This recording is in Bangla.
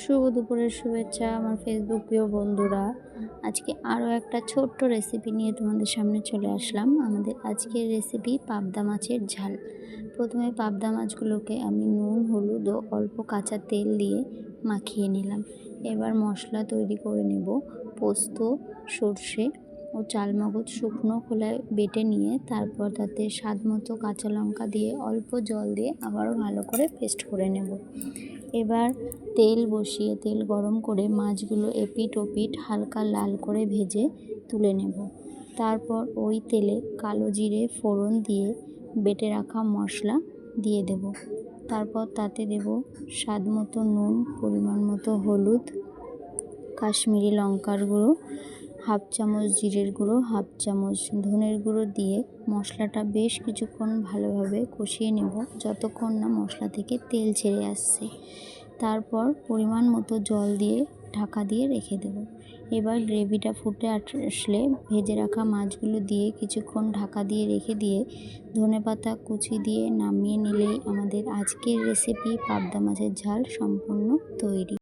শুভ দুপুরের শুভেচ্ছা আমার ফেসবুক প্রিয় বন্ধুরা। আজকে আরও একটা ছোট্ট রেসিপি নিয়ে তোমাদের সামনে চলে আসলাম। আমাদের আজকের রেসিপি পাবদা মাছের ঝাল। প্রথমে পাবদা মাছগুলোকে আমি নুন, হলুদ ও অল্প কাঁচা তেল দিয়ে মাখিয়ে নিলাম। এবার মশলা তৈরি করে নেব। পোস্ত, সর্ষে ও চালমগজ শুকনো খোলায় বেটে নিয়ে তারপর তাতে স্বাদ মতো কাঁচা লঙ্কা দিয়ে অল্প জল দিয়ে আবারও ভালো করে পেস্ট করে নেব। এবার তেল বসিয়ে তেল গরম করে মাছগুলো এপিট ওপিট হালকা লাল করে ভেজে তুলে নেব। তারপর ওই তেলে কালো জিরে ফোড়ন দিয়ে বেটে রাখা মশলা দিয়ে দেব। তারপর তাতে দেব স্বাদ মতো নুন, পরিমাণ মতো হলুদ, কাশ্মীরি লঙ্কার গুঁড়ো, হাফ চামচ জিরের গুঁড়ো, হাফ চামচ ধনের গুঁড়ো দিয়ে মশলাটা বেশ কিছুক্ষণ ভালোভাবে কষিয়ে নেব, যতক্ষণ না মশলা থেকে তেল ছেড়ে আসছে। তারপর পরিমাণ মতো জল দিয়ে ঢাকা দিয়ে রেখে দেব। এবার গ্রেভিটা ফুটে আসলে ভেজে রাখা মাছগুলো দিয়ে কিছুক্ষণ ঢাকা দিয়ে রেখে দিয়ে ধনেপাতা কুচি দিয়ে নামিয়ে নিলেই আমাদের আজকের রেসিপি পাবদা মাছের ঝাল সম্পূর্ণ তৈরি।